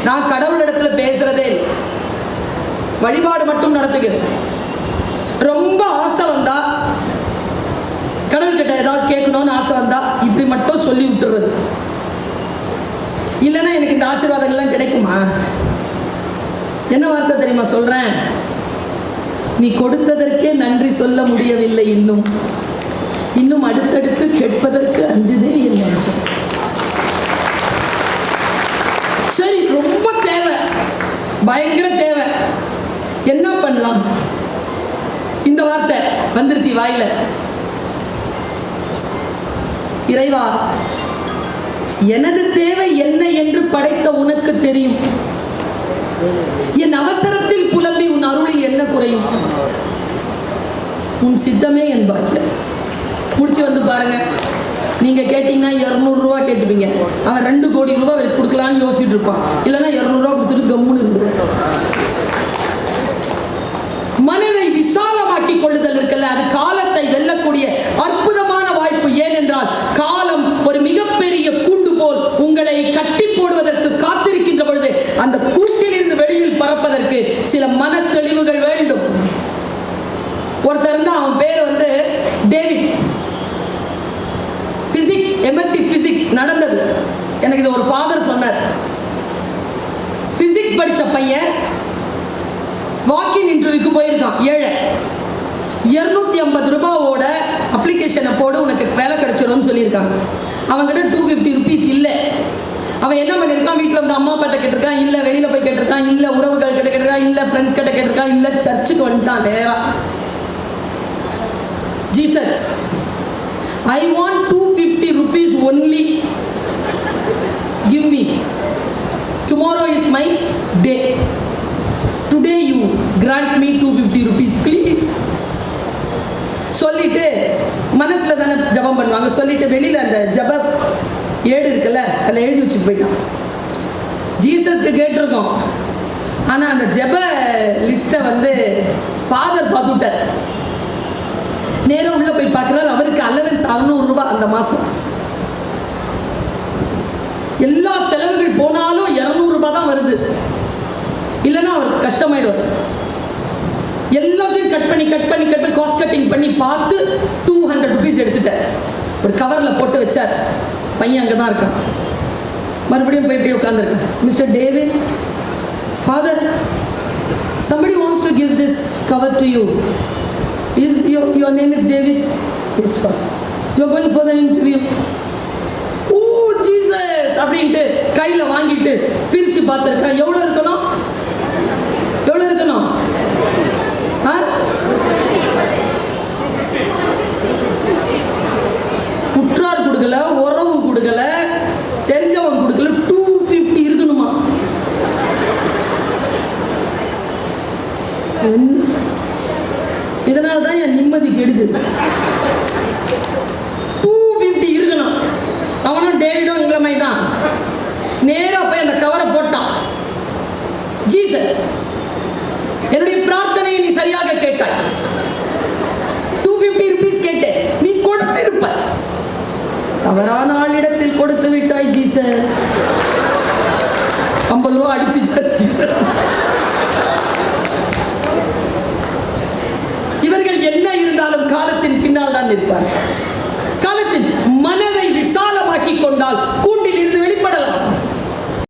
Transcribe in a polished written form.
நான் கடவுளிடத்துல பேசுறதே வழிபாடு மட்டும் நடத்துகிறேன். ரொம்ப ஆசை வந்தா, கடவுள்கிட்ட ஏதாவது கேட்கணும்னு ஆசை வந்தா இப்படி மட்டும் சொல்லி விட்டுறது. இல்லைன்னா எனக்கு இந்த ஆசீர்வாதங்கள்லாம் கிடைக்குமா? என்ன வார்த்தை தெரியுமா சொல்றேன்? நீ கொடுத்ததற்கே நன்றி சொல்ல முடியவில்லை, இன்னும் அடுத்தடுத்து கேட்பதற்கு அஞ்சுதே என் நெஞ்சம். சரி, ரொம்ப தேவை, பயங்கர தேவை, என்ன பண்ணலாம்? இந்த வார்த்தை வந்துருச்சு வாயில. இறைவா, எனது தேவை என்ன என்று படைத்த உனக்கு தெரியும். என் அவசரத்தில் புலம்பி உன் அருளில் என்ன குறையும்? உன் சித்தமே என் பாக்கியம். முடிச்சு வந்து பாருங்க. நீங்க கேட்டீங்கன்னா 200 ரூபா கேட்டுப்பீங்க. அவன் 2 கோடி ரூபாய் கொடுக்கலான்னு யோசிச்சுட்டு இருப்பான். இல்லைன்னா 200 ரூபா கொடுத்துட்டு கம்முன்னு இருந்துருவான். மனதை விசாலமாக்கி கொள்ளுதல் இருக்குல்ல, அது காலத்தை வெல்லக்கூடிய அற்புதமான வாய்ப்பு. ஏனென்றால் காலம் ஒரு மிகப்பெரிய கூண்டு போல் உங்களை கட்டி போடுவதற்கு காத்திருக்கின்ற பொழுது அந்த கூட்டிலிருந்து வெளியில் பறப்பதற்கு சில மன தெளிவுகள் வேண்டும். ஒருத்தர் தான், அவன் பேர் வந்து டேவிட். பிசிக்ஸ், எம்எஸ்சி பிசிக்ஸ் நடந்தது. எனக்கு இது ஒரு ஃபாதர் சொன்னார். பிசிக்ஸ் படிச்ச பையன் வாக்கின் இன்டர்வியூக்கு போயிருக்கான். 250 ரூபாவோட அப்ளிகேஷனை போடு, உனக்கு வேலை கிடைச்சிடும் சொல்லியிருக்காங்க. அவன்கிட்ட 250 ருபீஸ் இல்லை. அவன் என்ன பண்ணியிருக்கான்? வீட்டில் வந்து அம்மா அப்பாட்ட கேட்டிருக்கான் இல்லை, வெளியில் போய் கேட்டிருக்கான் இல்லை, உறவுகள் கிட்ட கேட்டிருக்கான் இல்லை, ஃப்ரெண்ட்ஸ் கிட்ட கேட்டிருக்கான் இல்லை, சர்ச்சுக்கு வந்துட்டான் நேரா. Jesus, I want 250 rupees only. Give me. Tomorrow is my day. Today you grant me 250 rupees, please. சொல்லிட்டு மனசுல தானே ஜபம் பண்ணுவாங்க. சொல்லிட்டு வெளியில அந்த ஜப ஏடு இருக்குல்ல, அதில் எழுதி வச்சுட்டு போயிட்டான். ஜீசஸ்க்கு கேட்டிருக்கோம், ஆனா அந்த ஜப லிஸ்ட்டை வந்து ஃபாதர் பார்த்துட்டார். நேரம் உள்ள போய் பார்க்கிறார். அவருக்கு அலவன்ஸ் 600 ரூபாய் அந்த மாசம். எல்லா செலவுகள் போனாலும் 200 ரூபாய் தான் வருது. இல்லைன்னா அவர் கஷ்டமாயிடுவார். எல்லாத்தையும் கட் பண்ணி காஸ்ட் கட்டிங் பண்ணி பார்த்து 200 ருபீஸ் எடுத்துட்டார். ஒரு கவரில் போட்டு வச்சார். பையன் அங்கே தான் இருக்கான். மறுபடியும் போய் உட்காந்துருக்கான். Mister David, father, somebody wants to give this cover to you. Is your name is David? Yes, father. You are going for the interview. Oh Jesus, அப்படின்ட்டு கையில வாங்கிட்டு பிரிச்சு பார்த்திருக்கா. எவ்வளவு இருக்கணும்? உற்றார் கொடுக்கல, உறவு கொடுக்கல, தெரிஞ்சவன் கொடுக்கல, 250 இருக்கணுமா? இதனால தான் என் நிம்மதி கெடுது. 250 இருக்கணும். அவனும் டேவிடும் உங்களை மாதிரி தான். நேரா போய் அந்த கவரை போட்டான். ஜீசஸ், என்னுடைய பிரார்த்தனையை நீ சரியாக கேட்டாய். 250 ருபீஸ் கேட்டேன், நீ கொடுத்திருப்ப. தவறான ஆளிடத்தில் கொடுத்து விட்டாய் ஜீசஸ். 50 ரூபா அடிச்சுட்டார் ஜீசஸ். இவர்கள் என்ன இருந்தாலும் காலத்தின் பின்னால் தான் நிற்பார்கள்.